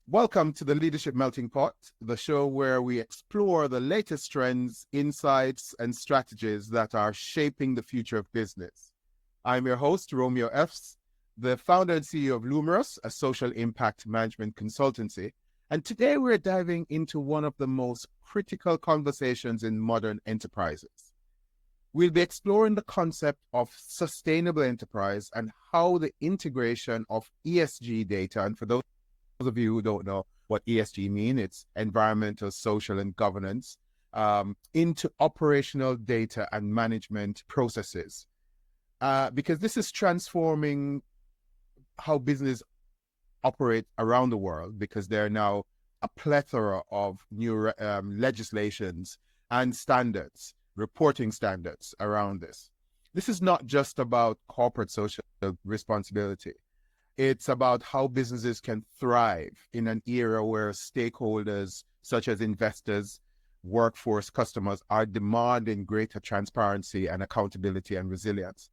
Welcome to the Leadership Melting Pot, the show where we explore the latest trends, insights, and strategies that are shaping the future of business. I'm your host, Romeo Fs, the founder and CEO of Lumerous, a social impact management consultancy. And today we're diving into one of the most critical conversations in modern enterprises. We'll be exploring the concept of sustainable enterprise and how the integration of ESG data, and for those of you who don't know what ESG means, it's environmental, social, and governance, into operational data and management processes. Because this is transforming how business operate around the world, because there are now a plethora of new legislations and standards, reporting standards around this. This is not just about corporate social responsibility. It's about how businesses can thrive in an era where stakeholders such as investors, workforce, customers are demanding greater transparency and accountability and resilience.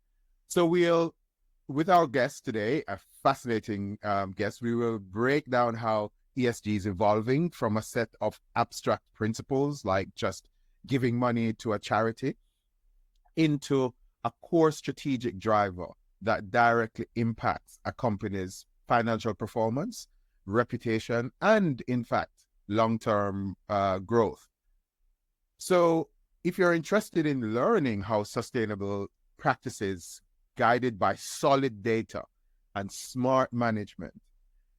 So with our guest today, a fascinating guest, we will break down how ESG is evolving from a set of abstract principles like just giving money to a charity into a core strategic driver that directly impacts a company's financial performance, reputation, and in fact, long-term growth. So if you're interested in learning how sustainable practices guided by solid data and smart management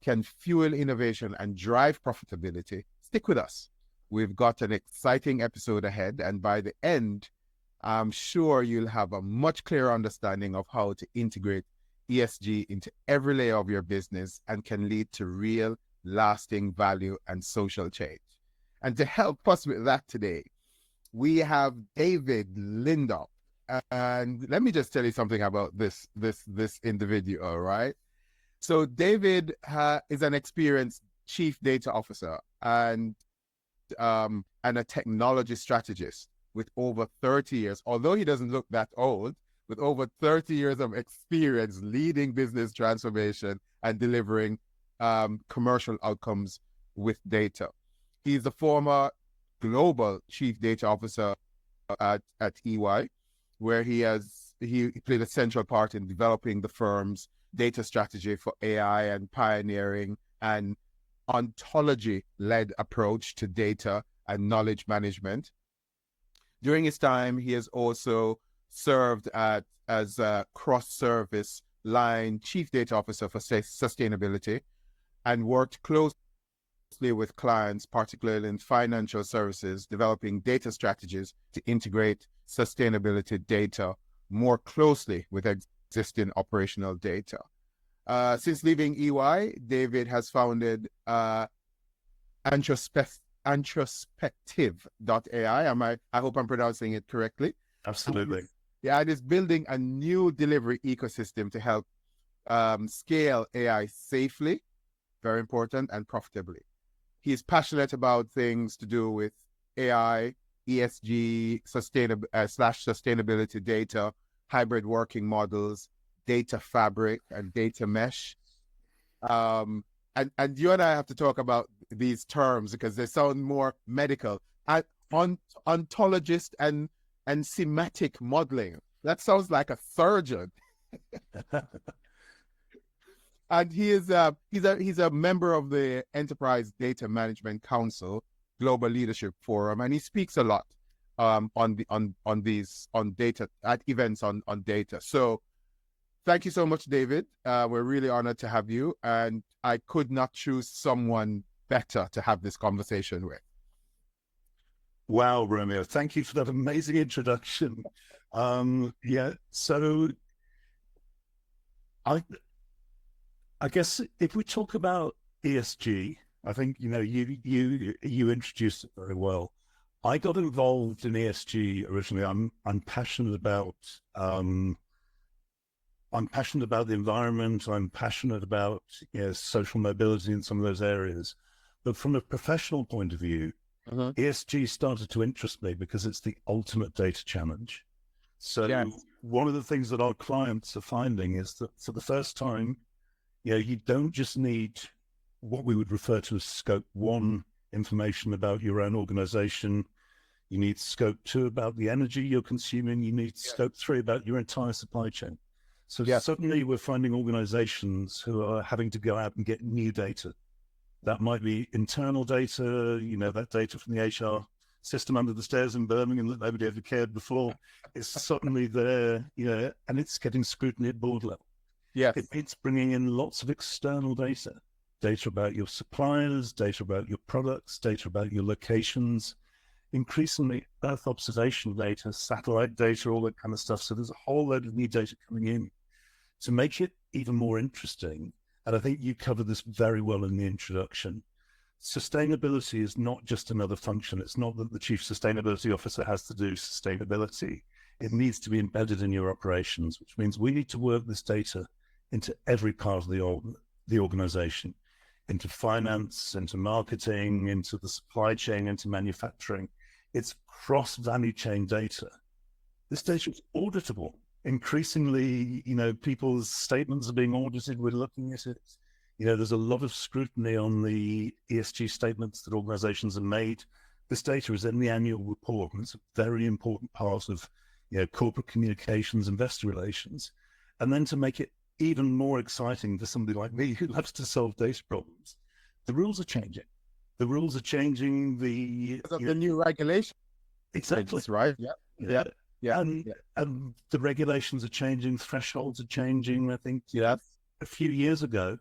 can fuel innovation and drive profitability, stick with us. We've got an exciting episode ahead, and by the end, I'm sure you'll have a much clearer understanding of how to integrate ESG into every layer of your business and can lead to real, lasting value and social change. And to help us with that today, we have David Lindop. And let me just tell you something about this individual, all right? So David is an experienced chief data officer and a technology strategist with over 30 years, although he doesn't look that old, with over 30 years of experience leading business transformation and delivering commercial outcomes with data. He's the former global chief data officer at EY, where he played a central part in developing the firm's data strategy for AI and pioneering an ontology-led approach to data and knowledge management. During his time, he has also served as a cross-service line chief data officer for sustainability and worked closely with clients, particularly in financial services, developing data strategies to integrate sustainability data more closely with existing operational data. Since leaving EY, David has founded Introspective.ai. I hope I'm pronouncing it correctly. Absolutely. Yeah, it is building a new delivery ecosystem to help scale AI safely, very important, and profitably. He's passionate about things to do with AI, ESG, sustainability data, hybrid working models, data fabric, and data mesh. And you and I have to talk about these terms because they sound more medical. Ontologist and semantic modeling. That sounds like a surgeon. And he's a member of the Enterprise Data Management Council Global Leadership Forum, and he speaks a lot on data at events on data. So thank you so much, David. We're really honored to have you, and I could not choose someone better to have this conversation with. Wow, Romeo, thank you for that amazing introduction. So I guess if we talk about ESG, I think you introduced it very well. I got involved in ESG originally. I'm passionate about the environment. I'm passionate about social mobility in some of those areas. But from a professional point of view, ESG started to interest me because it's the ultimate data challenge. So one of the things that our clients are finding is that for the first time, you don't just need what we would refer to as scope 1 information about your own organization. You need scope 2 about the energy you're consuming. You need scope 3 about your entire supply chain. So suddenly we're finding organizations who are having to go out and get new data. That might be internal data, that data from the HR system under the stairs in Birmingham that nobody ever cared before is suddenly there, and it's getting scrutiny at board level. Yes. It's bringing in lots of external data about your suppliers, data about your products, data about your locations, increasingly Earth observation data, satellite data, all that kind of stuff. So there's a whole load of new data coming in to make it even more interesting. And I think you covered this very well in the introduction. Sustainability is not just another function. It's not that the chief sustainability officer has to do sustainability. It needs to be embedded in your operations, which means we need to work this data into every part of the organization, into finance, into marketing, into the supply chain, into manufacturing. It's cross-value chain data. This data is auditable. Increasingly, people's statements are being audited. We're looking at it. There's a lot of scrutiny on the ESG statements that organizations have made. This data is in the annual report, and it's a very important part of corporate communications, investor relations. And then to make it even more exciting for somebody like me who loves to solve data problems, the rules are changing. The rules are changing. The new regulation. Exactly. That's right. Yeah. And the regulations are changing. Thresholds are changing. I think a few years ago,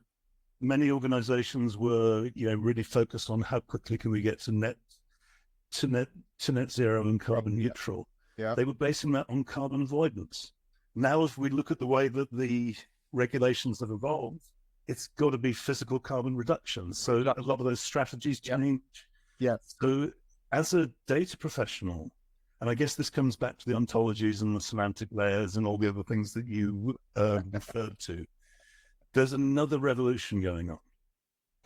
many organizations were really focused on how quickly can we get to net zero and carbon neutral. Yeah. They were basing that on carbon avoidance. Now, if we look at the way that the regulations have evolved, it's got to be physical carbon reduction. So a lot of those strategies change. Yeah. So as a data professional, and I guess this comes back to the ontologies and the semantic layers and all the other things that you referred to, there's another revolution going on.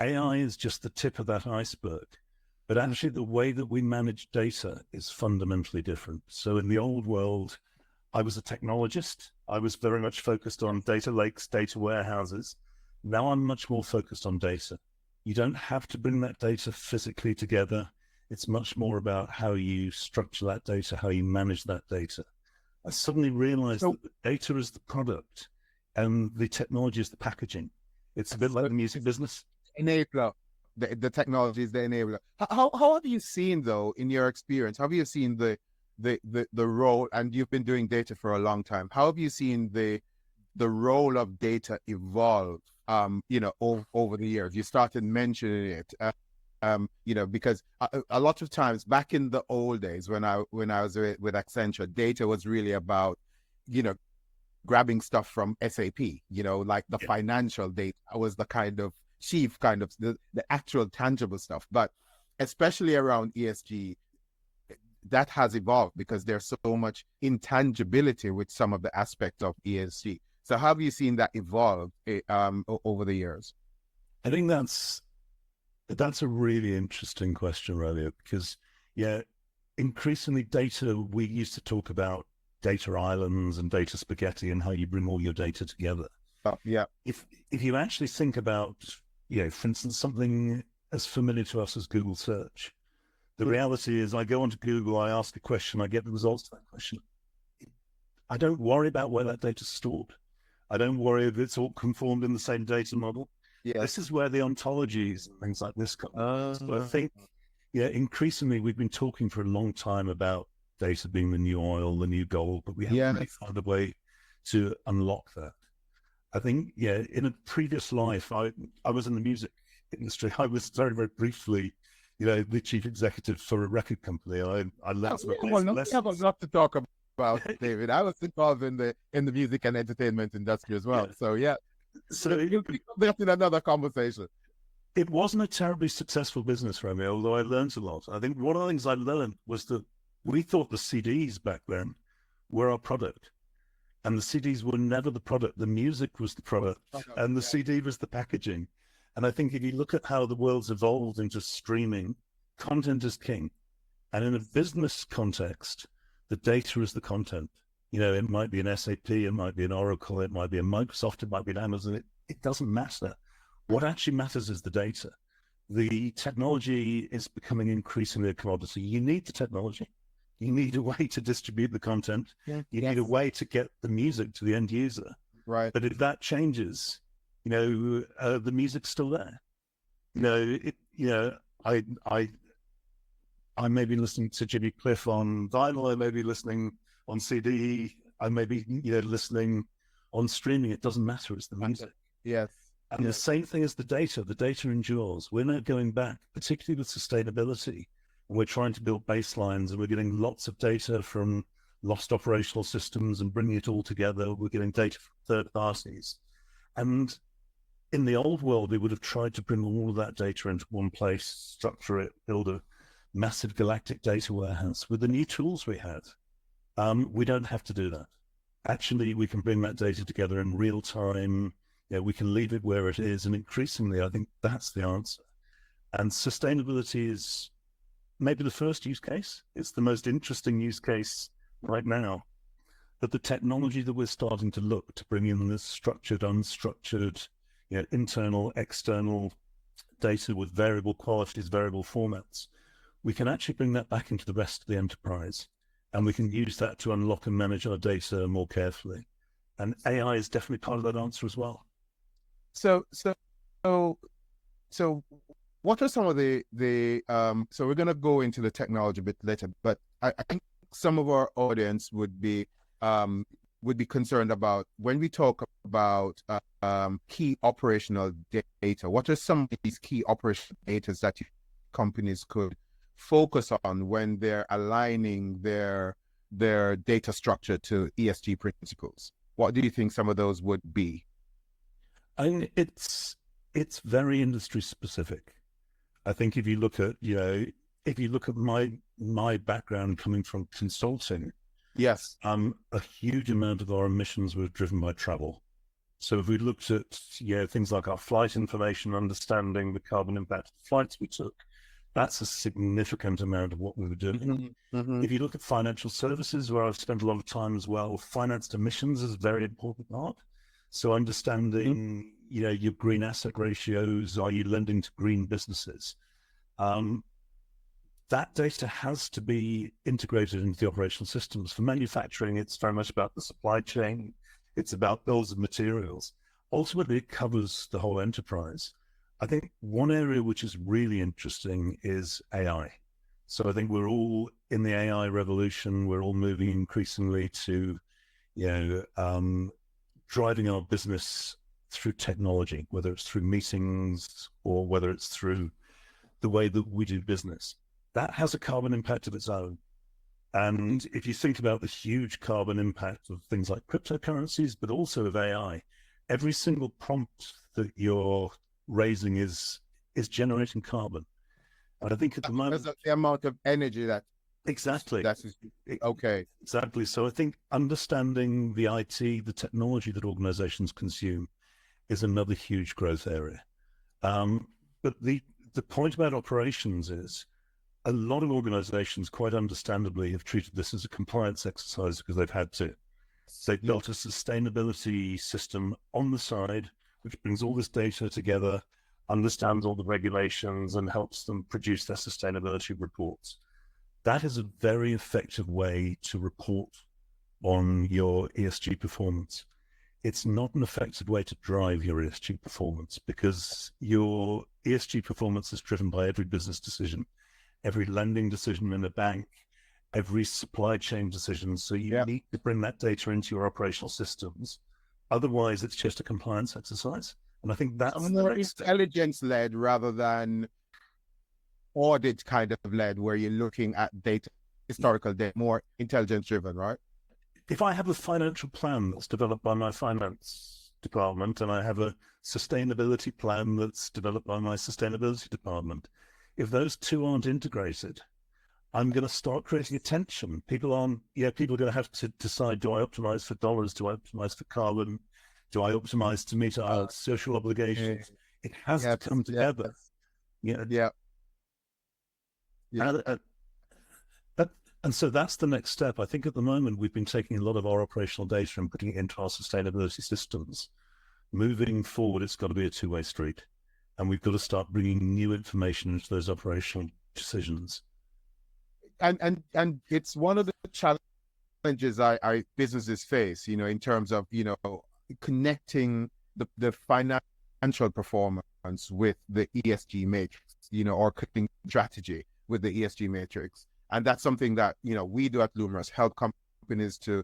AI is just the tip of that iceberg. But actually, the way that we manage data is fundamentally different. So in the old world, I was a technologist. I was very much focused on data lakes, data warehouses. Now I'm much more focused on data. You don't have to bring that data physically together. It's much more about how you structure that data, how you manage that data. I suddenly realized that the data is the product and the technology is the packaging. It's a bit like the music business. Enabler. The technology is the enabler. How have you seen, though, in your experience, how have you seen the role, and you've been doing data for a long time, how have you seen the role of data evolve, over the years? You started mentioning it, because a lot of times back in the old days when I was with Accenture, data was really about, grabbing stuff from SAP, like the financial data was the kind of the actual tangible stuff. But especially around ESG, that has evolved because there's so much intangibility with some of the aspects of ESG. So how have you seen that evolve over the years? I think that's a really interesting question, Romeo, because increasingly data, we used to talk about data islands and data spaghetti and how you bring all your data together. If you actually think about, for instance, something as familiar to us as Google search, the reality is I go onto Google, I ask a question, I get the results to that question. I don't worry about where that data's stored. I don't worry if it's all conformed in the same data model. This is where the ontologies and things like this come. So I think, increasingly we've been talking for a long time about data being the new oil, the new gold, but we haven't really found a way to unlock that. I think, in a previous life, I was in the music industry. I was very, very briefly, the chief executive for a record company. I learned we have a lot to talk about, David. I was involved in the music and entertainment industry as well. So you'll pick up that in another conversation. It wasn't a terribly successful business, Romeo, although I learned a lot. I think one of the things I learned was that we thought the CDs back then were our product. And the CDs were never the product. The music was the product, and the CD was the packaging. And I think if you look at how the world's evolved into streaming, content is king. And in a business context, the data is the content. It might be an SAP, it might be an Oracle, it might be a Microsoft, it might be an Amazon. It doesn't matter. What actually matters is the data. The technology is becoming increasingly a commodity. You need the technology. You need a way to distribute the content. Yeah. You need a way to get the music to the end user. Right. But if that changes, the music's still there. I may be listening to Jimmy Cliff on vinyl. I may be listening on CD. I may be, listening on streaming. It doesn't matter. It's the music. Yes. And the same thing as the data. The data endures. We're now going back, particularly with sustainability. And we're trying to build baselines, and we're getting lots of data from lost operational systems and bringing it all together. We're getting data from third parties. And in the old world, we would have tried to bring all of that data into one place, structure it, build a massive galactic data warehouse. With the new tools we have, we don't have to do that. Actually, we can bring that data together in real time. We can leave it where it is. And increasingly, I think that's the answer. And sustainability is maybe the first use case. It's the most interesting use case right now. But the technology that we're starting to look to bring in this structured, unstructured, internal, external data with variable qualities, variable formats, we can actually bring that back into the rest of the enterprise. And we can use that to unlock and manage our data more carefully. And AI is definitely part of that answer as well. So what are some of the so we're going to go into the technology a bit later, but I think some of our audience would be concerned about when we talk about key operational data. What are some of these key operational data that companies could focus on when they're aligning their data structure to ESG principles? What do you think some of those would be? I mean, it's very industry specific. I think if you look at my background coming from consulting, yes, a huge amount of our emissions were driven by travel. So if we looked at things like our flight information, understanding the carbon impact of flights we took, that's a significant amount of what we were doing. Mm-hmm. Mm-hmm. If you look at financial services, where I've spent a lot of time as well, financed emissions is a very important part. So understanding, your green asset ratios, are you lending to green businesses? That data has to be integrated into the operational systems. For manufacturing, it's very much about the supply chain. It's about bills of materials. Ultimately, it covers the whole enterprise. I think one area which is really interesting is AI. So I think we're all in the AI revolution. We're all moving increasingly to, driving our business through technology, whether it's through meetings or whether it's through the way that we do business. That has a carbon impact of its own. And if you think about the huge carbon impact of things like cryptocurrencies, but also of AI, every single prompt that you're raising is generating carbon. And I think at the moment, the amount of energy that exactly that's okay. Exactly. So I think understanding the IT, the technology that organizations consume is another huge growth area. But the point about operations is a lot of organizations quite understandably have treated this as a compliance exercise because they've had to. They've built a sustainability system on the side, which brings all this data together, understands all the regulations, and helps them produce their sustainability reports. That is a very effective way to report on your ESG performance. It's not an effective way to drive your ESG performance because your ESG performance is driven by every business decision, every lending decision in a bank, every supply chain decision. So you need to bring that data into your operational systems. Otherwise, it's just a compliance exercise. And I think that's more intelligence-led rather than audit kind of led, where you're looking at data, historical data, more intelligence-driven, right? If I have a financial plan that's developed by my finance department and I have a sustainability plan that's developed by my sustainability department, if those two aren't integrated, I'm going to start creating a tension. People are going to have to decide, do I optimize for dollars? Do I optimize for carbon? Do I optimize to meet our social obligations? It has to come together. And so that's the next step. I think at the moment, we've been taking a lot of our operational data and putting it into our sustainability systems. Moving forward, it's got to be a two-way street. and we've got to start bringing new information into those operational decisions. And it's one of the challenges I businesses face, in terms of, connecting the financial performance with the ESG matrix, or connecting strategy with the ESG matrix. And that's something that, we do at Lumerous, help companies to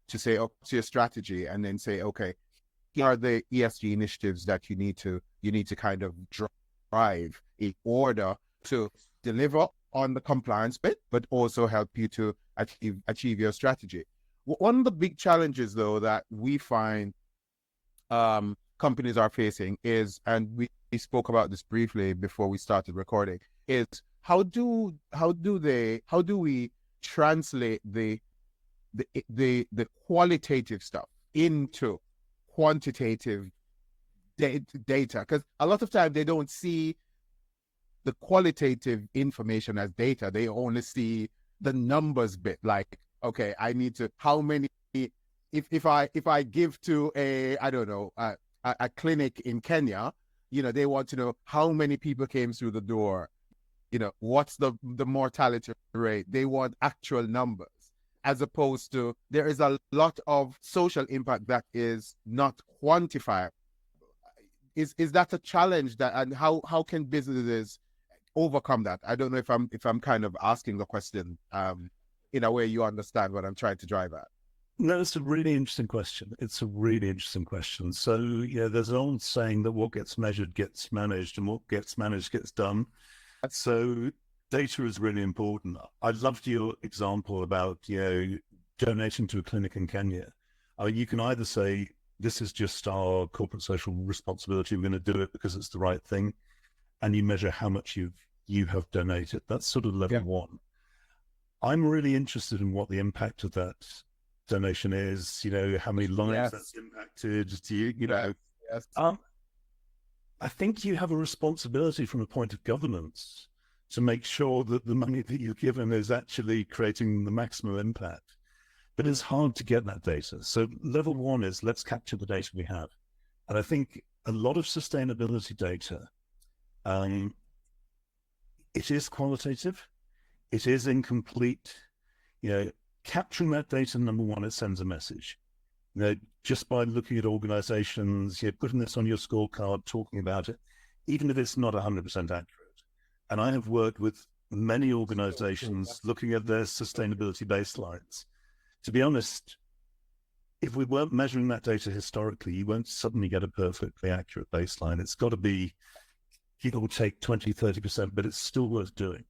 say, oh, what's your strategy? And then say, okay, here are the ESG initiatives that you need to kind of drive in order to deliver on the compliance bit, but also help you to achieve your strategy. One of the big challenges, though, that we find companies are facing is, and we spoke about this briefly before we started recording, is how do we translate the qualitative stuff into quantitative data? Because a lot of times they don't see the qualitative information as data. They only see the numbers bit, like, okay, I need to, how many, if I give to a clinic in Kenya, they want to know how many people came through the door, what's the mortality rate. They want actual numbers, as opposed to, there is a lot of social impact that is not quantifiable. Is that a challenge, that, and how can businesses overcome that? I don't know if I'm kind of asking the question in a way you understand what I'm trying to drive at. No, it's a really interesting question. So, there's an old saying that what gets measured gets managed, and what gets managed gets done. So data is really important. I loved your example about, donating to a clinic in Kenya. I mean, you can either say, this is just our corporate social responsibility, we're going to do it because it's the right thing, and you measure how much you have donated. That's sort of level one. I'm really interested in what the impact of that donation is, how many lives that's impacted. I think you have a responsibility from a point of governance to make sure that the money that you've given is actually creating the maximum impact. But it's hard to get that data. So level one is, let's capture the data we have. And I think a lot of sustainability data, it is qualitative, it is incomplete. Capturing that data, number one, it sends a message. Just by looking at organizations, putting this on your scorecard, talking about it, even if it's not 100% accurate. And I have worked with many organizations looking at their sustainability baselines. To be honest, if we weren't measuring that data historically, you won't suddenly get a perfectly accurate baseline. It's got to be, it will take 20, 30%, but it's still worth doing.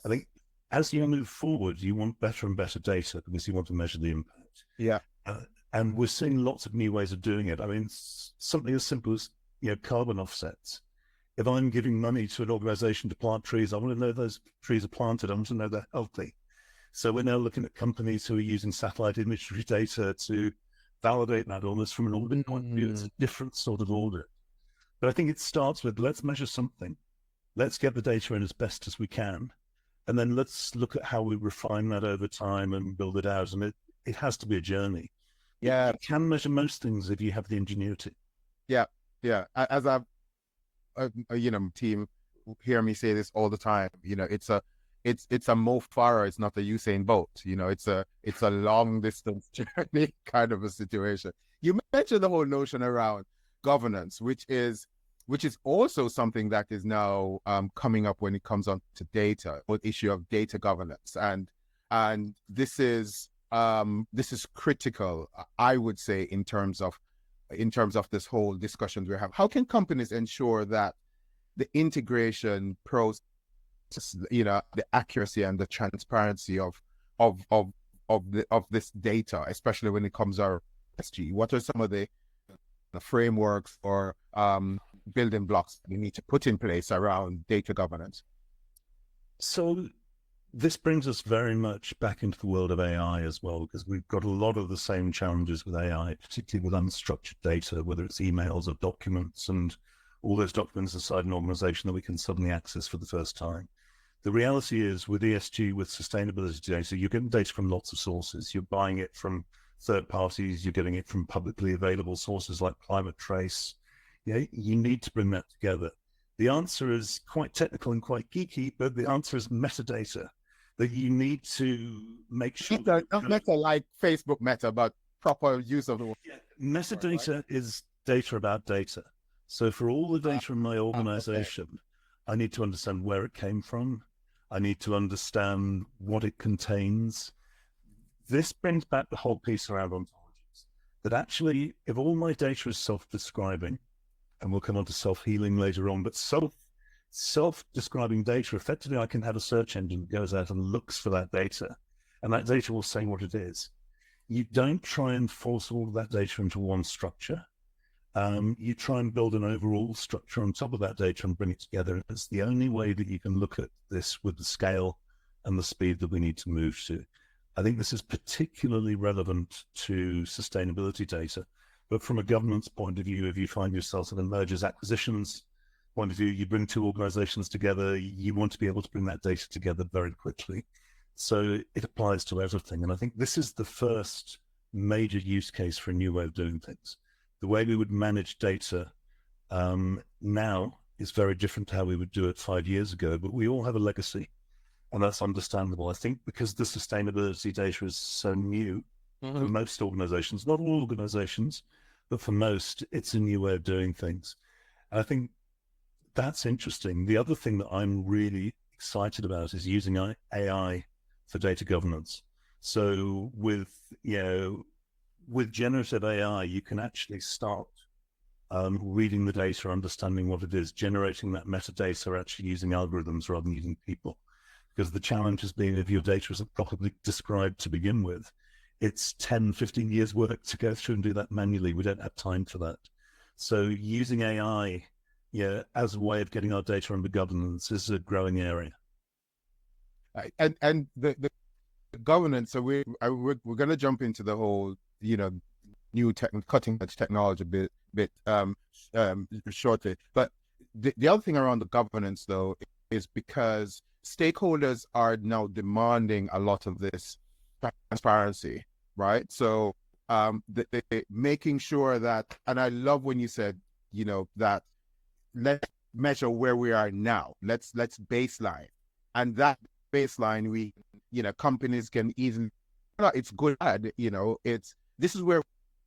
I think as you move forward, you want better and better data because you want to measure the impact. Yeah. And we're seeing lots of new ways of doing it. I mean, something as simple as, carbon offsets. If I'm giving money to an organization to plant trees, I want to know those trees are planted. I want to know they're healthy. So we're now looking at companies who are using satellite imagery data to validate that almost from an audit point of view. It's a different sort of audit. But I think it starts with, let's measure something. Let's get the data in as best as we can. And then let's look at how we refine that over time and build it out. And it has to be a journey. Yeah. You can measure most things if you have the ingenuity. Yeah. As I've, team hear me say this all the time. It's a Mo Farah, it's not a Usain Bolt. It's a long distance journey kind of a situation. You mentioned the whole notion around governance, which is also something that is now coming up when it comes on to data, the issue of data governance, and this is critical, I would say, in terms of this whole discussion we have. How can companies ensure that the integration process, the accuracy and the transparency of this data, especially when it comes to ESG? What are some of the frameworks or building blocks that you need to put in place around data governance? So this brings us very much back into the world of AI as well, because we've got a lot of the same challenges with AI, particularly with unstructured data, whether it's emails or documents and all those documents inside an organization that we can suddenly access for the first time. The reality is with ESG, with sustainability data, you're getting data from lots of sources. You're buying it from third parties, you're getting it from publicly available sources like Climate Trace. You need to bring that together. The answer is quite technical and quite geeky, but the answer is metadata, that you need to make sure Not meta like Facebook meta, but proper use of the word. Yeah. Metadata is data about data. So for all the data in my organization, Okay. I need to understand where it came from. I need to understand what it contains. This brings back the whole piece around ontologies, that actually, if all my data is self-describing, and we'll come on to self-healing later on, but self-describing data, effectively I can have a search engine that goes out and looks for that data, and that data will say what it is. You don't try and force all of that data into one structure. You try and build an overall structure on top of that data and bring it together. It's the only way that you can look at this with the scale and the speed that we need to move to. I think this is particularly relevant to sustainability data, but from a governance point of view, if you find yourself in a mergers acquisitions point of view, you bring two organizations together, you want to be able to bring that data together very quickly. So it applies to everything. And I think this is the first major use case for a new way of doing things. The way we would manage data now is very different to how we would do it 5 years ago, but we all have a legacy, and that's understandable. I think because the sustainability data is so new for most organizations, not all organizations, but for most, it's a new way of doing things. And I think that's interesting. The other thing that I'm really excited about is using AI for data governance. So with generative AI, you can actually start reading the data, understanding what it is, generating that metadata, actually using algorithms rather than using people. Because the challenge has been, if your data isn't properly described to begin with, it's 10, 15 years work to go through and do that manually. We don't have time for that. So using AI as a way of getting our data under governance is a growing area. And the governance, so we're going to jump into the whole, new cutting edge technology a bit shortly. But the other thing around the governance, though, is because stakeholders are now demanding a lot of this transparency, right? So making sure that, and I love when you said, that let's measure where we are now. Let's baseline, and that baseline, companies can easily, it's good, this is where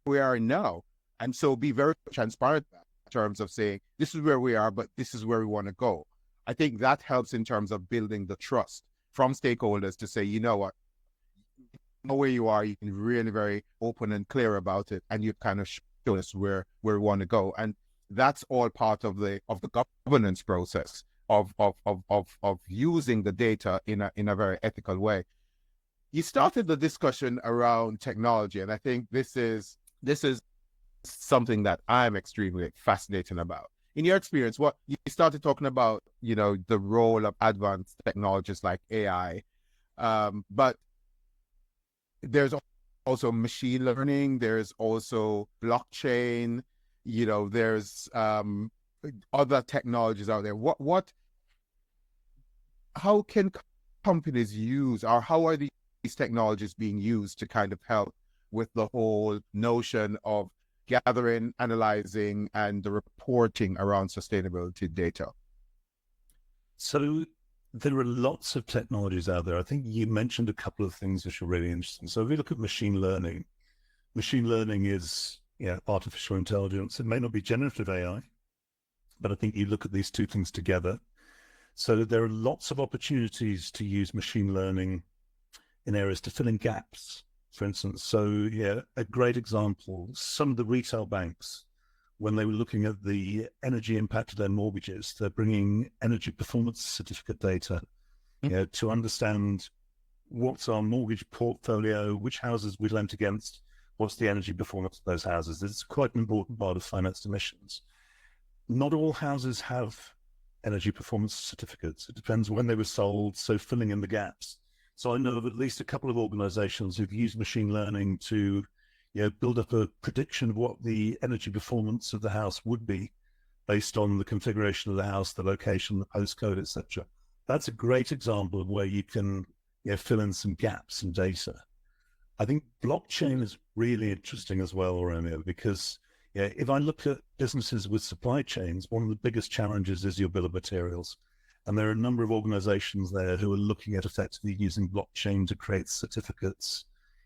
we are now. And so be very transparent in terms of saying, this is where we are, but this is where we want to go. I think that helps in terms of building the trust from stakeholders to say, you know what, know where you are, you can really very open and clear about it, and you kind of show us where we want to go. And that's all part of the governance process of using the data in a very ethical way. You started the discussion around technology, and I think this is something that I'm extremely fascinated about. In your experience, what you started talking about, the role of advanced technologies like AI, but there's also machine learning, there's also blockchain, there's other technologies out there. How can companies use, or how are these technologies being used to kind of help with the whole notion of gathering, analyzing, and the reporting around sustainability data? So there are lots of technologies out there. I think you mentioned a couple of things which are really interesting. So if you look at machine learning is artificial intelligence. It may not be generative AI, but I think you look at these two things together. So there are lots of opportunities to use machine learning in areas to fill in gaps, for instance. So a great example, some of the retail banks, when they were looking at the energy impact of their mortgages, they're bringing energy performance certificate data to understand what's our mortgage portfolio, which houses we lent against, what's the energy performance of those houses. It's quite an important part of financed emissions. Not all houses have energy performance certificates. It depends when they were sold, so filling in the gaps. So I know of at least a couple of organizations who've used machine learning to build up a prediction of what the energy performance of the house would be based on the configuration of the house, the location, the postcode, etc. That's a great example of where you can fill in some gaps in data. I think blockchain is really interesting as well, Romeo, because Yeah, if I look at businesses with supply chains, one of the biggest challenges is your bill of materials. And there are a number of organizations there who are looking at effectively using blockchain to create certificates,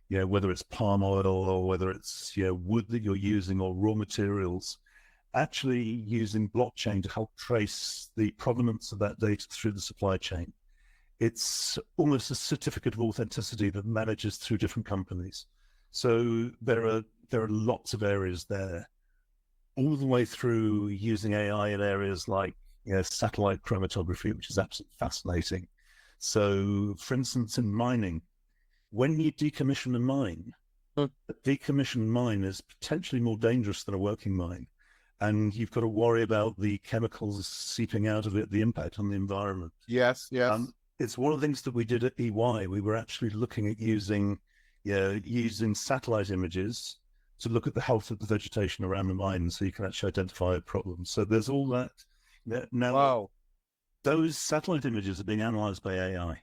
whether it's palm oil or whether it's wood that you're using or raw materials, actually using blockchain to help trace the provenance of that data through the supply chain. It's almost a certificate of authenticity that manages through different companies. So there are lots of areas there, all the way through using AI in areas like satellite chromatography, which is absolutely fascinating. So, for instance, in mining, when you decommission a mine, a decommissioned mine is potentially more dangerous than a working mine. And you've got to worry about the chemicals seeping out of it, the impact on the environment. Yes, yes. It's one of the things that we did at EY. We were actually looking at using satellite images to look at the health of the vegetation around the mine, so you can actually identify a problem. So there's all that. Now, Wow. Those satellite images are being analyzed by AI.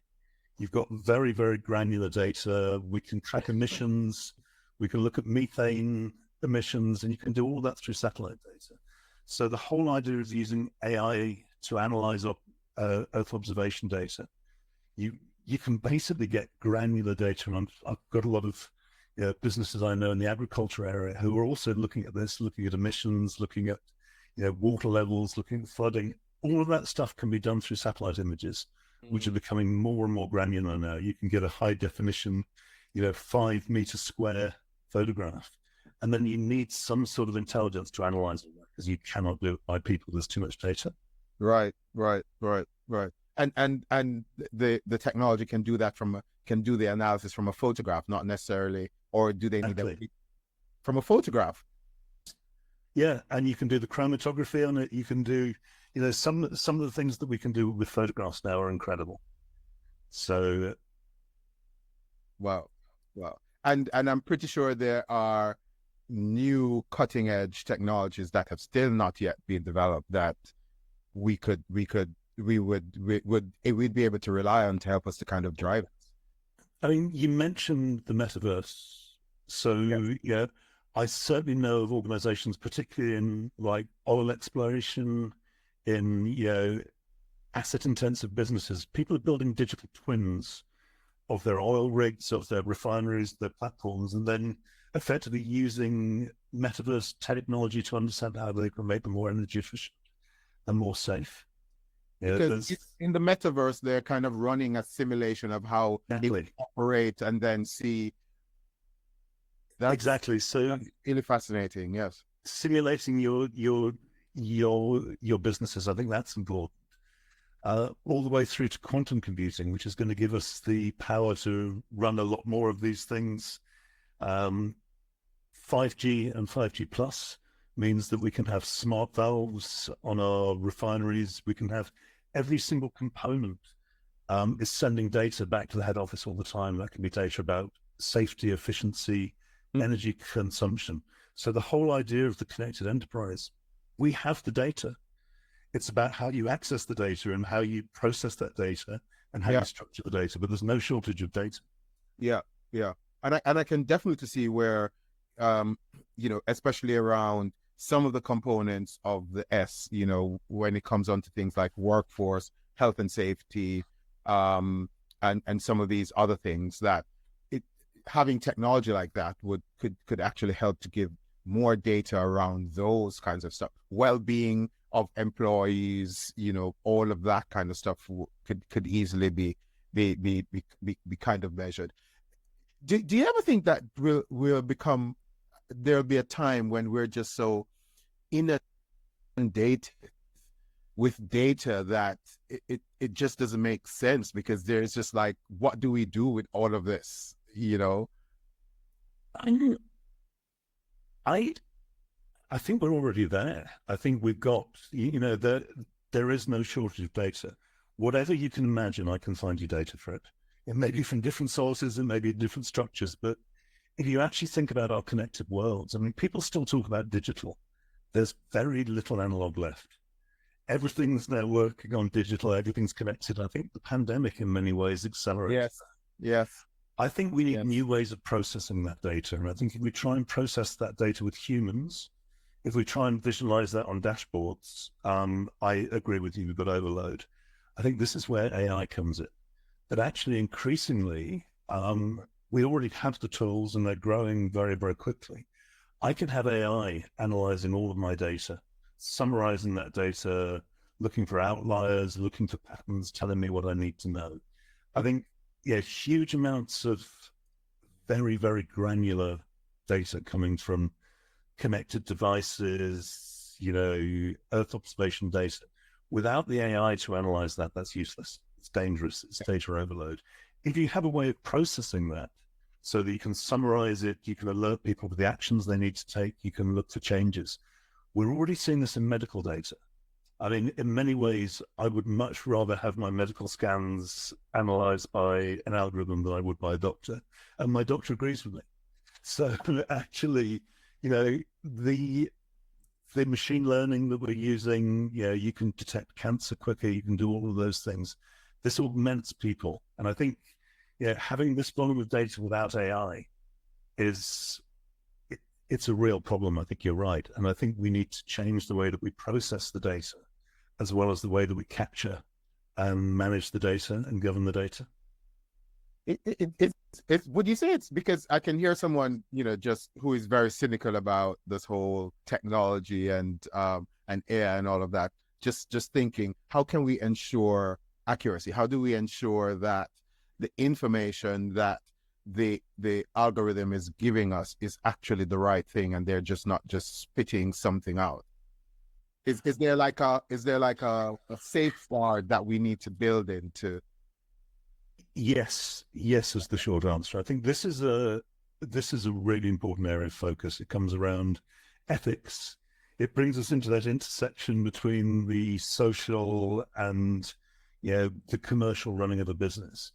You've got very, very granular data. We can track emissions. We can look at methane emissions, and you can do all that through satellite data. So the whole idea of using AI to analyze Earth observation data, you can basically get granular data. And I've got a lot of businesses I know in the agriculture area who are also looking at this, looking at emissions, looking at water levels, looking at flooding. All of that stuff can be done through satellite images, which are becoming more and more granular now. You can get a high definition, 5 meter square photograph, and then you need some sort of intelligence to analyze it because you cannot do it by people. There's too much data. Right. And the technology can do that can do the analysis from a photograph, not necessarily, or do they need that from a photograph? Yeah, and you can do the chromatography on it. You can do, some of the things that we can do with photographs now are incredible. So, wow. And I'm pretty sure there are new cutting edge technologies that have still not yet been developed that we'd be able to rely on to help us to kind of drive it. I mean, you mentioned the metaverse. So, yeah, I certainly know of organizations, particularly in like oil exploration, in, asset intensive businesses. People are building digital twins of their oil rigs, of their refineries, their platforms, and then effectively using metaverse technology to understand how they can make them more energy efficient and more safe. Because in the metaverse, they're kind of running a simulation of how they operate and then see. That's exactly. So really fascinating. Yes. Simulating your businesses, I think that's important. All the way through to quantum computing, which is going to give us the power to run a lot more of these things. 5G and 5G plus means that we can have smart valves on our refineries. We can have every single component is sending data back to the head office all the time. That can be data about safety, efficiency, energy consumption. So the whole idea of the connected enterprise, we have the data. It's about how you access the data and how you process that data and how you structure the data, but there's no shortage of data. Yeah. And I can definitely see where, especially around some of the components of the S, when it comes on to things like workforce, health and safety, and some of these other things, that having technology like that could actually help to give more data around those kinds of stuff, well-being of employees, all of that kind of stuff could easily be kind of measured. Do you ever think that there'll be a time when we're just so inundated with data that it just doesn't make sense, because there's just like, what do we do with all of this? I think we're already there. I think we've got, there is no shortage of data. Whatever you can imagine, I can find you data for it. It may be from different sources, it may be different structures, but if you actually think about our connected worlds, I mean, people still talk about digital. There's very little analog left. Everything's now working on digital, everything's connected. I think the pandemic in many ways accelerates that. Yes. I think we need new ways of processing that data. And I think if we try and process that data with humans, If we try and visualize that on dashboards, I agree with you, we've got overload. I think this is where AI comes in. That actually increasingly, we already have the tools and they're growing very, very quickly. I can have AI analyzing all of my data, summarizing that data, looking for outliers, looking for patterns, telling me what I need to know. I think, yeah, huge amounts of very, very granular data coming from connected devices, Earth observation data. Without the AI to analyze that, that's useless. It's dangerous. It's data overload. If you have a way of processing that so that you can summarize it, you can alert people to the actions they need to take, you can look for changes. We're already seeing this in medical data. I mean, in many ways, I would much rather have my medical scans analyzed by an algorithm than I would by a doctor. And my doctor agrees with me. So actually, the machine learning that we're using, you can detect cancer quicker, you can do all of those things. This augments people. And I think, having this volume of data without AI it's a real problem. I think you're right. And I think we need to change the way that we process the data, as well as the way that we capture and manage the data and govern the data. Would you say it's because I can hear someone, just who is very cynical about this whole technology and AI and all of that, just thinking, how can we ensure accuracy? How do we ensure that the information that the algorithm is giving us is actually the right thing and they're just not just spitting something out? Is there like a safeguard that we need to build into? Yes is the short answer. I think this is a really important area of focus. It comes around ethics. It brings us into that intersection between the social and the commercial running of a business.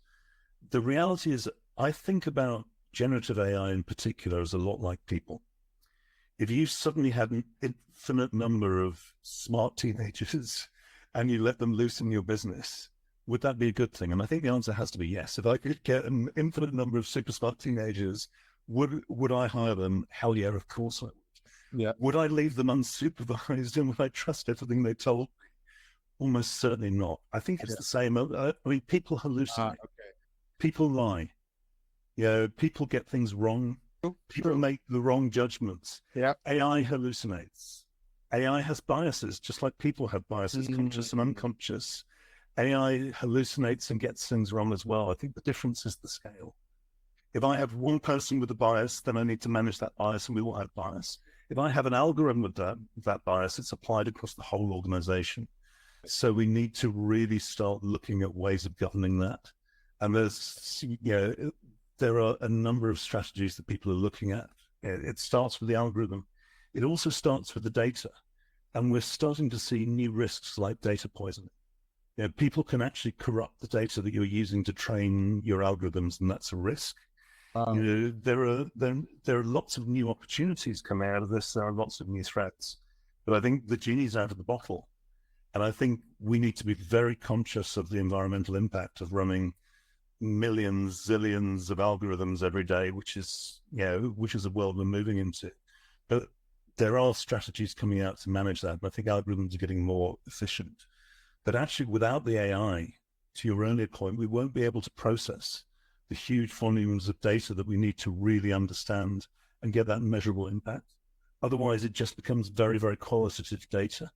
The reality is, I think about generative AI in particular as a lot like people. If you suddenly had an infinite number of smart teenagers and you let them loose in your business, would that be a good thing? And I think the answer has to be yes. If I could get an infinite number of super smart teenagers, would I hire them? Hell yeah, of course I would. Yeah. Would I leave them unsupervised and would I trust everything they told me? Almost certainly not. I think it's the same. I mean, people hallucinate. Okay. People lie. People get things wrong. People make the wrong judgments. Yeah. AI hallucinates. AI has biases, just like people have biases, conscious and unconscious. AI hallucinates and gets things wrong as well. I think the difference is the scale. If I have one person with a bias, then I need to manage that bias and we all have bias. If I have an algorithm with that bias, it's applied across the whole organization. So we need to really start looking at ways of governing that. And there are a number of strategies that people are looking at. It starts with the algorithm. It also starts with the data. And we're starting to see new risks like data poisoning. People can actually corrupt the data that you're using to train your algorithms, and that's a risk. There are lots of new opportunities coming out of this. There are lots of new threats. But I think the genie's out of the bottle. And I think we need to be very conscious of the environmental impact of running millions, zillions of algorithms every day, which is a world we're moving into. But there are strategies coming out to manage that. And I think algorithms are getting more efficient. But actually, without the AI, to your earlier point, we won't be able to process the huge volumes of data that we need to really understand and get that measurable impact. Otherwise, it just becomes very, very qualitative data.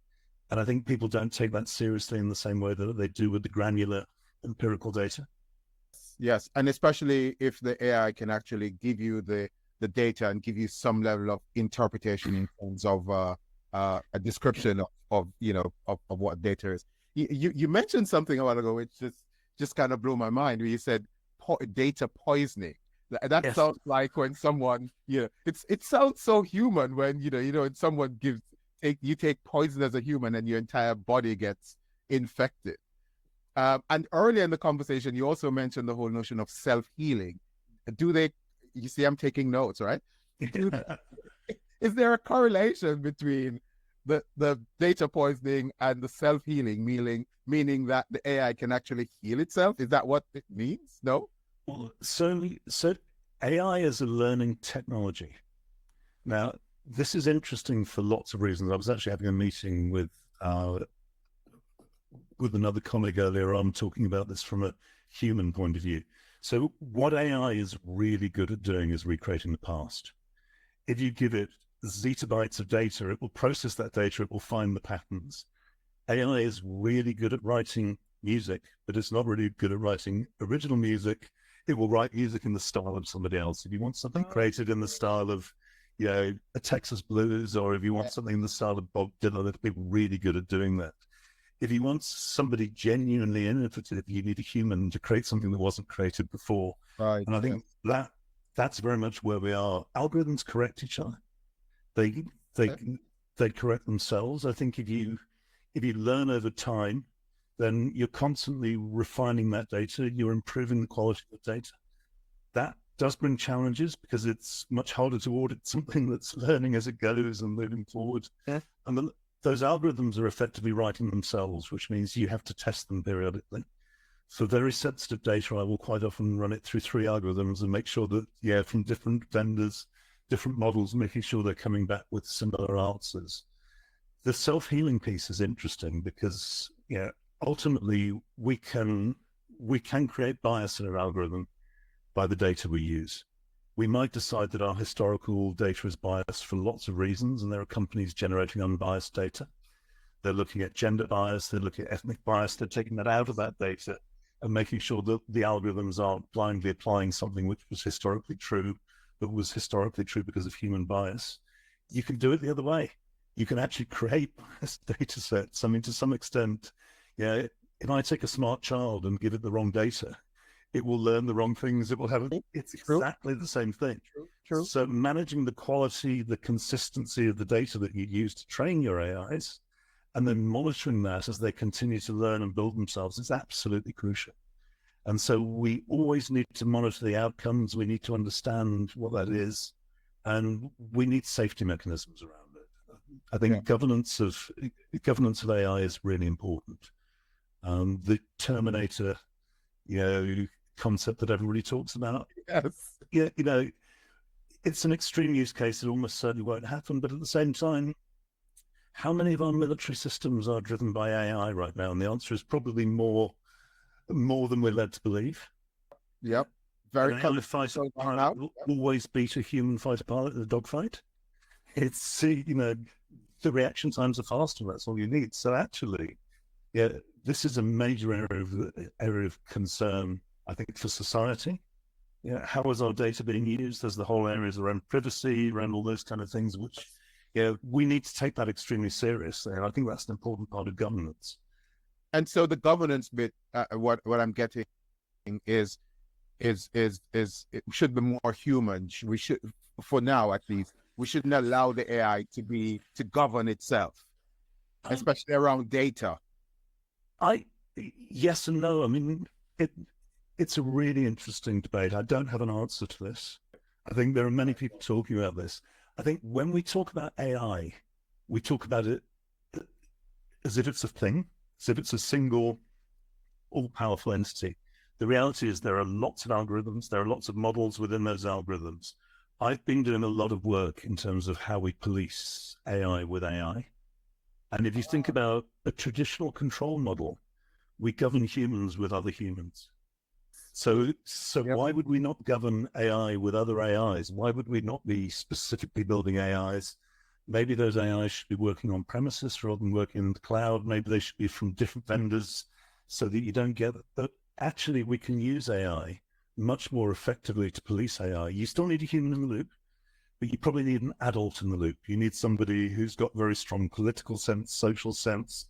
And I think people don't take that seriously in the same way that they do with the granular empirical data. Yes, and especially if the AI can actually give you the data and give you some level of interpretation in terms of a description of what data is. You mentioned something a while ago which just kind of blew my mind, where you said data poisoning. That yes. Sounds like when someone, it sounds so human when when someone you take poison as a human and your entire body gets infected. And earlier in the conversation, you also mentioned the whole notion of self-healing. You see, I'm taking notes, right? Is there a correlation between the data poisoning and the self-healing, meaning that the AI can actually heal itself? Is that what it means? No? Well, so AI is a learning technology. Now, this is interesting for lots of reasons. I was actually having a meeting with another colleague earlier on, talking about this from a human point of view. So what AI is really good at doing is recreating the past. If you give it zettabytes of data, it will process that data, it will find the patterns. AI is really good at writing music, but it's not really good at writing original music. It will write music in the style of somebody else. If you want something created in the style of, a Texas blues, or if you want something in the style of Bob Dylan, it'll be really good at doing that. If you want somebody genuinely innovative, you need a human to create something that wasn't created before. Right. And I think that's very much where we are. Algorithms correct each other. They correct themselves. I think if you learn over time, then you're constantly refining that data. You're improving the quality of the data. That does bring challenges because it's much harder to audit something that's learning as it goes and moving forward. Yeah. And those algorithms are effectively writing themselves, which means you have to test them periodically. For very sensitive data, I will quite often run it through 3 algorithms and make sure that, from different vendors, different models, making sure they're coming back with similar answers. The self-healing piece is interesting because, ultimately we can create bias in our algorithm by the data we use. We might decide that our historical data is biased for lots of reasons, and there are companies generating unbiased data. They're looking at gender bias, they're looking at ethnic bias, they're taking that out of that data and making sure that the algorithms aren't blindly applying something which was historically true, but was historically true because of human bias. You can do it the other way. You can actually create biased data sets. I mean, to some extent, if I take a smart child and give it the wrong data, it will learn the wrong things. It's exactly the same thing. True. So managing the quality, the consistency of the data that you use to train your AIs, and then monitoring that as they continue to learn and build themselves is absolutely crucial. And so we always need to monitor the outcomes. We need to understand what that is, and we need safety mechanisms around it. I think governance of AI is really important. The Terminator, concept that everybody talks about. Yes. It's an extreme use case. It almost certainly won't happen. But at the same time, how many of our military systems are driven by AI right now? And the answer is probably more than we're led to believe. Yep. Very an AI fighter pilot will always beat a human fighter pilot in a dogfight. It's, the reaction times are faster. That's all you need. So actually, this is a major area of concern, I think, for society. How is our data being used? There's the whole areas around privacy, around all those kind of things, which we need to take that extremely seriously. And I think that's an important part of governance. And so the governance bit, what I'm getting is it should be more human. We should, for now at least, we shouldn't allow the AI to govern itself, especially around data. Yes and no. I mean, it's a really interesting debate. I don't have an answer to this. I think there are many people talking about this. I think when we talk about AI, we talk about it as if it's a thing, as if it's a single, all-powerful entity. The reality is there are lots of algorithms, there are lots of models within those algorithms. I've been doing a lot of work in terms of how we police AI with AI. And if you think about a traditional control model, we govern humans with other humans. So why would we not govern AI with other AIs? Why would we not be specifically building AIs? Maybe those AIs should be working on premises rather than working in the cloud. Maybe they should be from different vendors so that you don't get it. But actually, we can use AI much more effectively to police AI. You still need a human in the loop, but you probably need an adult in the loop. You need somebody who's got very strong political sense, social sense,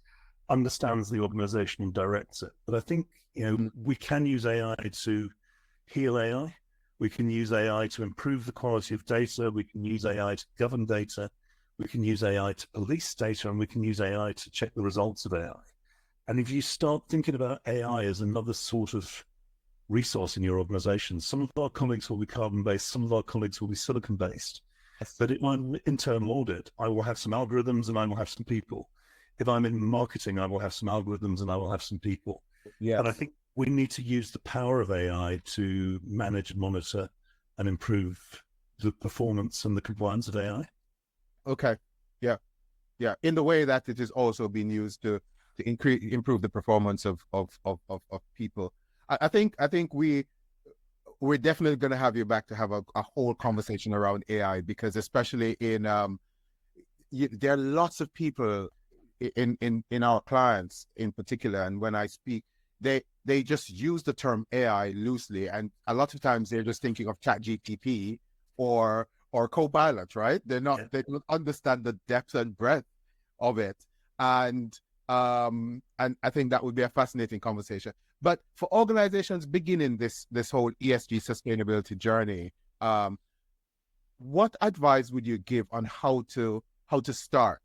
understands the organization and directs it. But I think, we can use AI to heal AI. We can use AI to improve the quality of data. We can use AI to govern data. We can use AI to police data, and we can use AI to check the results of AI. And if you start thinking about AI as another sort of resource in your organization, some of our colleagues will be carbon-based, some of our colleagues will be silicon-based. But in my internal audit, I will have some algorithms and I will have some people. If I'm in marketing, I will have some algorithms and I will have some people. And I think we need to use the power of AI to manage, monitor, and improve the performance and the compliance of AI. Okay. Yeah. Yeah. In the way that it is also being used to improve the performance of people. I think we're definitely going to have you back to have a whole conversation around AI, because especially in there are lots of people in our clients in particular, and when I speak, they just use the term AI loosely, and a lot of times they're just thinking of ChatGPT or Copilot, right? They don't understand the depth and breadth of it, and I think that would be a fascinating conversation. But for organizations beginning this whole ESG sustainability journey, what advice would you give on how to start?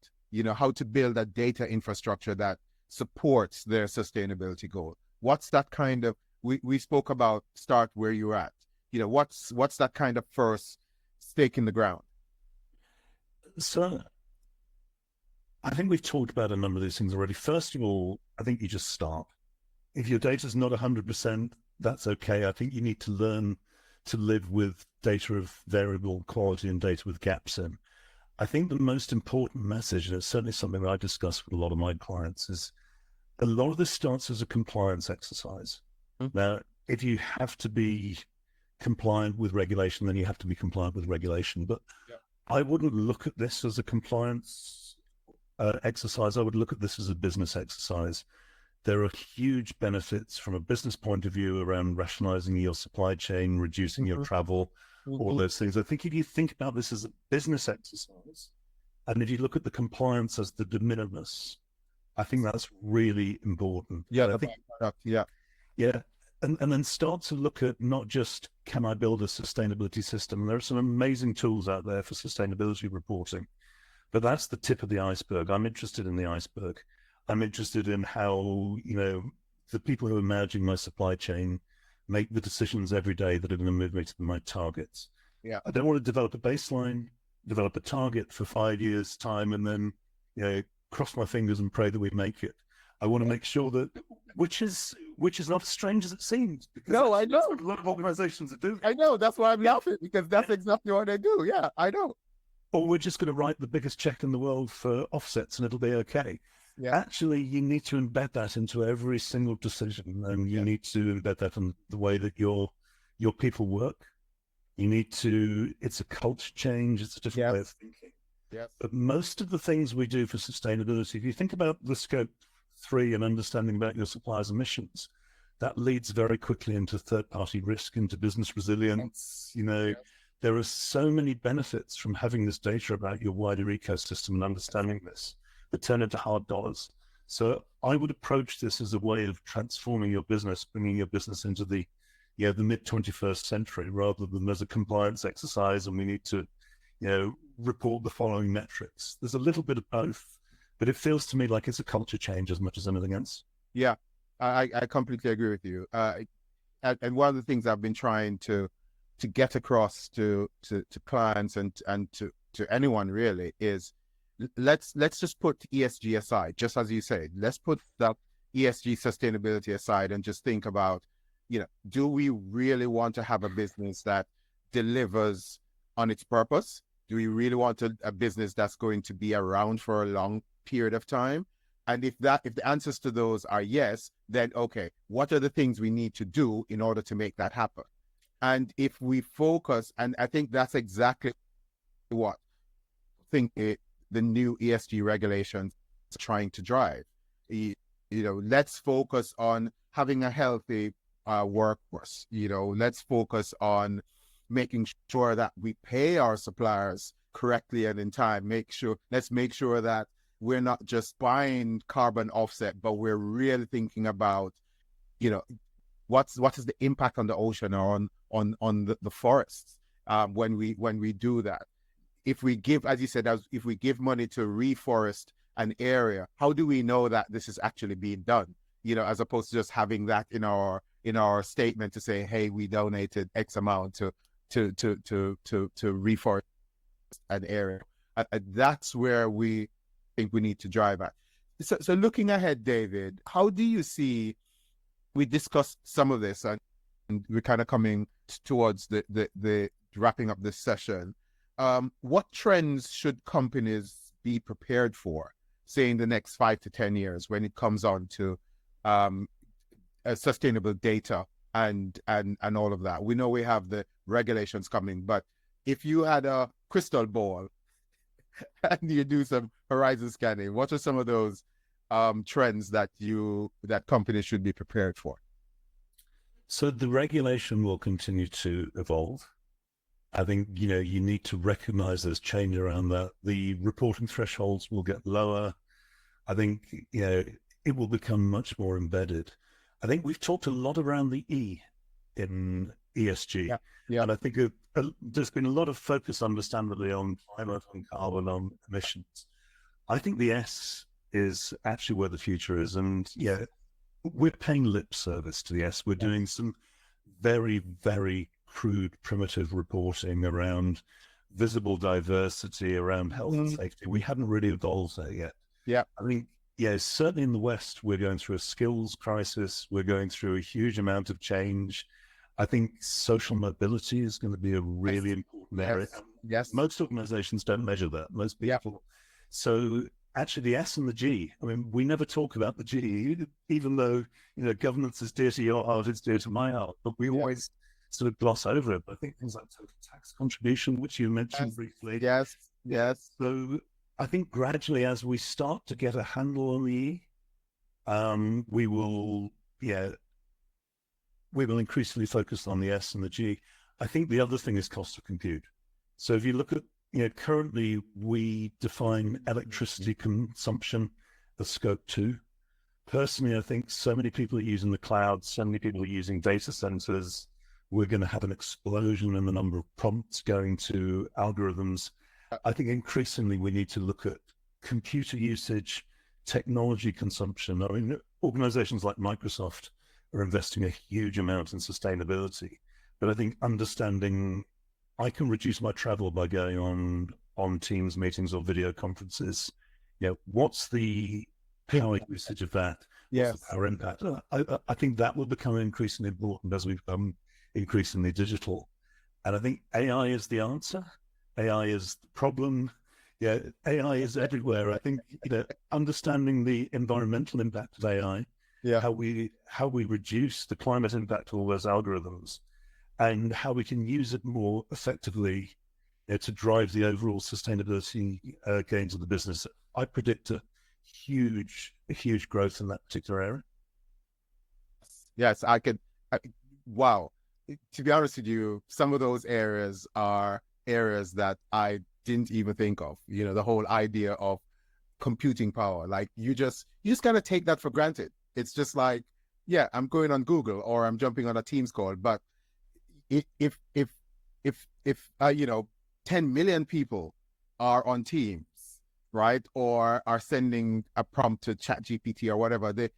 How to build a data infrastructure that supports their sustainability goal? What's that kind of we spoke about start where you're at. What's that kind of first stake in the ground? So I think we've talked about a number of these things already. First of all, I think you just start. If your data's not 100%, that's okay. I think you need to learn to live with data of variable quality and data with gaps in. I think the most important message, and it's certainly something that I discuss with a lot of my clients, is a lot of this starts as a compliance exercise. Mm-hmm. Now, if you have to be compliant with regulation, then you have to be compliant with regulation. But I wouldn't look at this as a compliance exercise. I would look at this as a business exercise. There are huge benefits from a business point of view around rationalizing your supply chain, reducing your travel, all those things. I think if you think about this as a business exercise, and if you look at the compliance as the de minimis, I think that's really important. Yeah, yeah. And then start to look at not just, can I build a sustainability system? There are some amazing tools out there for sustainability reporting, but that's the tip of the iceberg. I'm interested in the iceberg. I'm interested in how, the people who are managing my supply chain make the decisions every day that are going to move me to my targets. Yeah. I don't want to develop a baseline, develop a target for 5 years' time, and then, cross my fingers and pray that we make it. I want to make sure that, which is not as strange as it seems. No, I know. A lot of organizations that do. I know. That's why I'm laughing, because that's exactly what they do. Yeah, I know. Or we're just going to write the biggest check in the world for offsets and it'll be okay. Yeah. Actually, you need to embed that into every single decision, and you need to embed that in the way that your people work. You need to, it's a culture change, it's a different way of thinking. Yes. But most of the things we do for sustainability, if you think about the scope 3 and understanding about your suppliers' emissions, that leads very quickly into third-party risk, into business resilience. There are so many benefits from having this data about your wider ecosystem and understanding this that turn into hard dollars. So I would approach this as a way of transforming your business, bringing your business into the mid-21st century, rather than as a compliance exercise and we need to, report the following metrics. There's a little bit of both, but it feels to me like it's a culture change as much as anything else. Yeah, I completely agree with you. And one of the things I've been trying to get across to clients and to anyone really is, let's just put ESG aside, just as you said. Let's put that ESG sustainability aside and just think about, do we really want to have a business that delivers on its purpose? Do we really want a business that's going to be around for a long period of time? And if the answers to those are yes, then okay, what are the things we need to do in order to make that happen? And if we focus, and I think that's exactly what the new ESG regulations are trying to drive. Let's focus on having a healthy workforce. Let's focus on making sure that we pay our suppliers correctly and in time. Let's make sure that we're not just buying carbon offset, but we're really thinking about, what is the impact on the ocean or on the forests when we do that. If we give, as you said, if we give money to reforest an area, how do we know that this is actually being done? As opposed to just having that in our statement to say, hey, we donated X amount to reforest an area. That's where we think we need to drive at. So looking ahead, David, how do you see? We discussed some of this, and we're kind of coming towards the wrapping up this session. what trends should companies be prepared for, say in the next 5 to 10 years, when it comes on to sustainable data and all of that? We know we have the regulations coming, but if you had a crystal ball and you do some horizon scanning, what are some of those trends that companies should be prepared for? So the regulation will continue to evolve. I think, you need to recognize there's change around that. The reporting thresholds will get lower. I think, it will become much more embedded. I think we've talked a lot around the E in ESG. Yeah. Yeah. And I think there's been a lot of focus, understandably, on climate, on carbon, on emissions. I think the S is actually where the future is. And we're paying lip service to the S. We're doing some very, very crude, primitive reporting around visible diversity, around health and safety. We haven't really evolved there yet. Yeah. I think, certainly in the West, we're going through a skills crisis. We're going through a huge amount of change. I think social mobility is going to be a really important area. Yes. Most organizations don't measure that. Most people. So actually the S and the G, I mean, we never talk about the G, even though, governance is dear to your heart, it's dear to my heart, but we always sort of gloss over it. But I think things like total tax contribution, which you mentioned briefly. Yes. So I think gradually, as we start to get a handle on the E, we will increasingly focus on the S and the G. I think the other thing is cost of compute. So if you look at, currently we define electricity consumption as scope 2. Personally, I think so many people are using the cloud, so many people are using data centers. We're going to have an explosion in the number of prompts going to algorithms. I think increasingly we need to look at computer usage, technology consumption. I mean, organizations like Microsoft are investing a huge amount in sustainability, but I think understanding I can reduce my travel by going on Teams meetings or video conferences. What's the power usage of that? What's the power impact? I think that will become increasingly important as we become increasingly digital. And I think AI is the answer. AI is the problem. AI is everywhere. I think, understanding the environmental impact of AI, how we reduce the climate impact of all those algorithms, and how we can use it more effectively to drive the overall sustainability gains of the business. I predict a huge growth in that particular area. Yes, wow. To be honest with you, some of those areas are areas that I didn't even think of. The whole idea of computing power, like you just kind of take that for granted. It's just like, I'm going on Google or I'm jumping on a Teams call, but if 10 million people are on Teams, right, or are sending a prompt to ChatGPT or whatever, the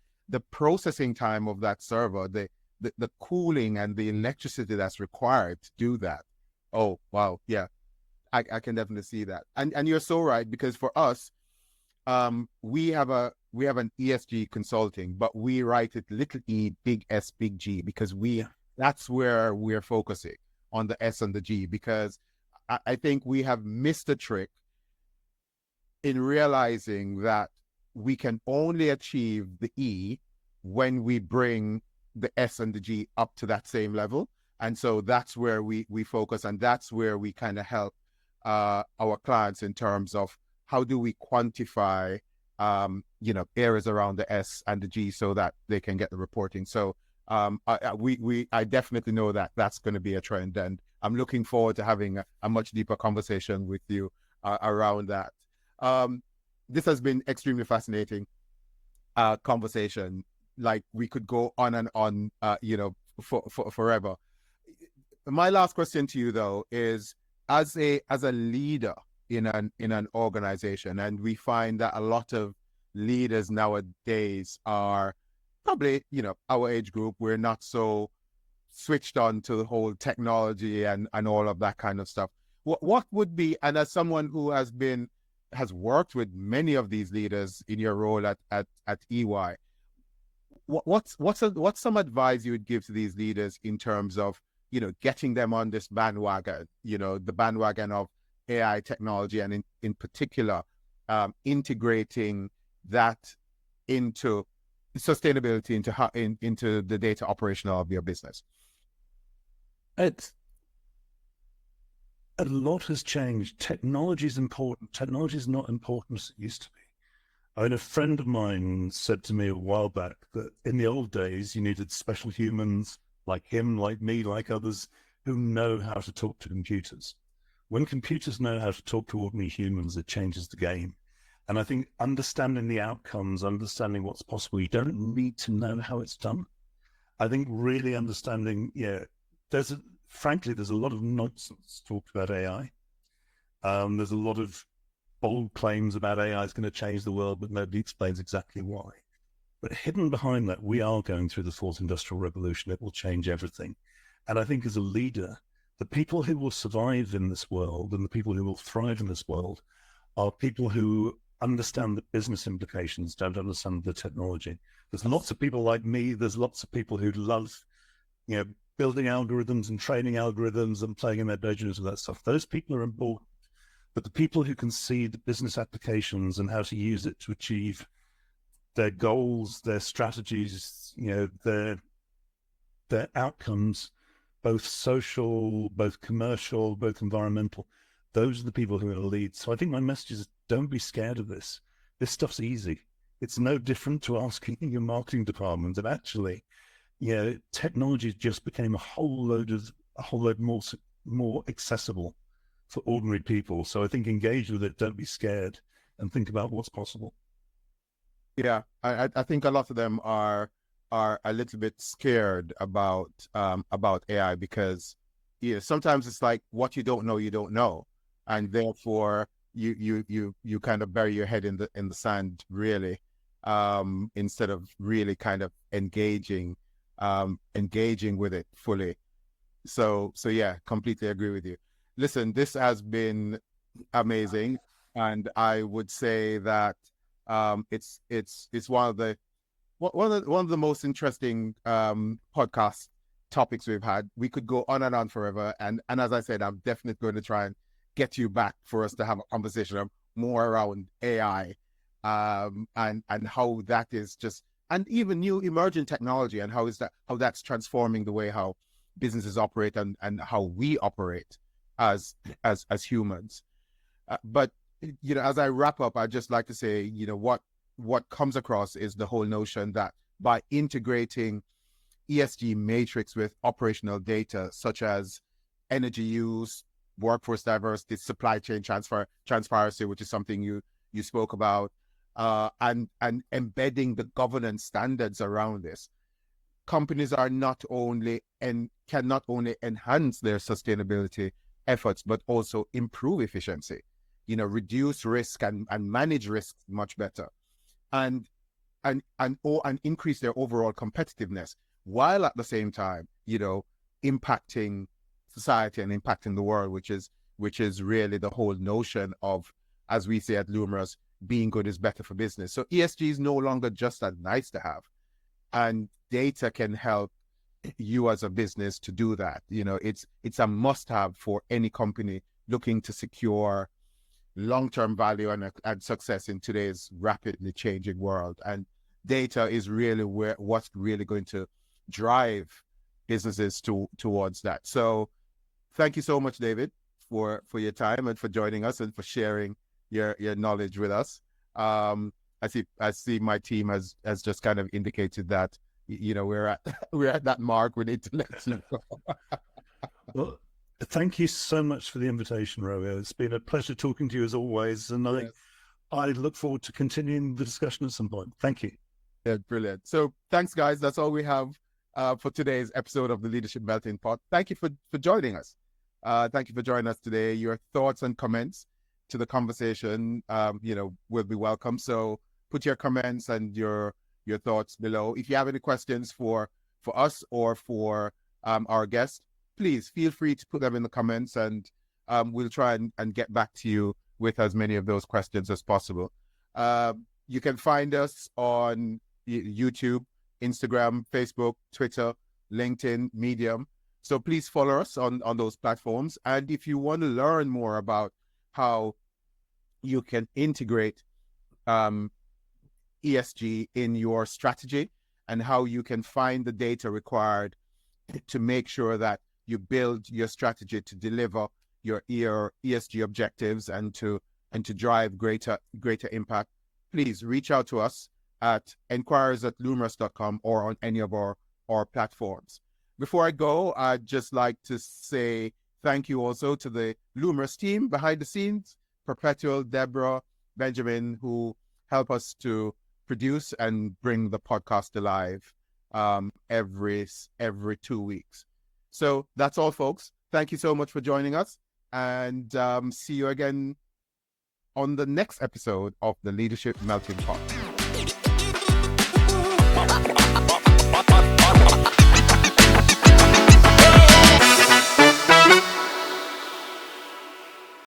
processing time of that server, the cooling and the electricity that's required to do that. Oh wow, I can definitely see that. And you're so right, because for us, we have an ESG consulting, but we write it little e, big S, big G, because that's where we're focusing on the S and the G, because I think we have missed a trick in realizing that we can only achieve the E when we bring the S and the G up to that same level. And so that's where we focus, and that's where we kind of help our clients in terms of how do we quantify areas around the S and the G so that they can get the reporting. So I definitely know that that's going to be a trend, and I'm looking forward to having a much deeper conversation with you around that. This has been extremely fascinating conversation. Like we could go on and on, for forever. My last question to you, though, is as a leader in an organization, and we find that a lot of leaders nowadays are probably, our age group, we're not so switched on to the whole technology and all of that kind of stuff. What would be, and as someone who has worked with many of these leaders in your role at EY, what's some advice you would give to these leaders in terms of, getting them on this bandwagon, the bandwagon of AI technology, and in particular, integrating that into sustainability into the data operational of your business? It's a lot has changed. Technology is important. Technology is not important as it used to be. I mean, a friend of mine said to me a while back that in the old days, you needed special humans like him, like me, like others, who know how to talk to computers. When computers know how to talk to ordinary humans, it changes the game. And I think understanding the outcomes, understanding what's possible, you don't need to know how it's done. I think really understanding, frankly, there's a lot of nonsense talked about AI. There's a lot of bold claims about AI is going to change the world, but nobody explains exactly why. But hidden behind that, we are going through the fourth industrial revolution. It will change everything. And I think as a leader, the people who will survive in this world and the people who will thrive in this world are people who understand the business implications, don't understand the technology. There's lots of people like me. There's lots of people who love, building algorithms and training algorithms and playing in their bedrooms with that stuff. Those people are important. But the people who can see the business applications and how to use it to achieve their goals, their strategies, their outcomes, both social, both commercial, both environmental, those are the people who are going to lead. So I think my message is, don't be scared of this. This stuff's easy. It's no different to asking your marketing department. And actually, technology just became a whole load more accessible for ordinary people. So I think engage with it, don't be scared, and think about what's possible. Yeah, I think a lot of them are a little bit scared about AI because sometimes it's like what you don't know, and therefore you kind of bury your head in the sand really, instead of really kind of engaging with it fully. So yeah, completely agree with you. Listen, this has been amazing, and I would say that it's one of the most interesting podcast topics we've had. We could go on and on forever, and as I said, I'm definitely going to try and get you back for us to have a conversation more around AI, and how that is just, and even new emerging technology, and how that's transforming the way how businesses operate and how we operate as humans. But as I wrap up, I'd just like to say, what comes across is the whole notion that by integrating ESG matrix with operational data such as energy use, workforce diversity, supply chain transparency, which is something you spoke about, and embedding the governance standards around this, companies are can not only enhance their sustainability efforts, but also improve efficiency, reduce risk and manage risk much better, and increase their overall competitiveness, while at the same time, impacting society and impacting the world, which is really the whole notion of, as we say at Lumerous, being good is better for business. So ESG is no longer just a nice to have, and data can help you as a business to do that. It's a must-have for any company looking to secure long-term value and success in today's rapidly changing world. And data is really what's really going to drive businesses towards that. So thank you so much, David, for your time and for joining us and for sharing your knowledge with us. I see my team has just kind of indicated that we're at that mark. We need to let you go. Well, thank you so much for the invitation, Romeo. It's been a pleasure talking to you as always, and I look forward to continuing the discussion at some point. Thank you. Yeah, brilliant. So thanks, guys. That's all we have for today's episode of the Leadership Melting Pot. Thank you for joining us. Thank you for joining us today. Your thoughts and comments to the conversation, will be welcome. So put your comments and your thoughts below. If you have any questions for us or for our guest, please feel free to put them in the comments, and we'll try and get back to you with as many of those questions as possible. You can find us on YouTube, Instagram, Facebook, Twitter, LinkedIn, Medium. So please follow us on those platforms. And if you want to learn more about how you can integrate ESG in your strategy and how you can find the data required to make sure that you build your strategy to deliver your ESG objectives and to drive greater impact. Please reach out to us at enquiries@lumerous.com or on any of our platforms. Before I go, I'd just like to say thank you also to the Lumerous team behind the scenes, Perpetual, Deborah, Benjamin, who help us to produce and bring the podcast alive every 2 weeks. So that's all, folks. Thank you so much for joining us, and see you again on the next episode of the Leadership Melting Pot.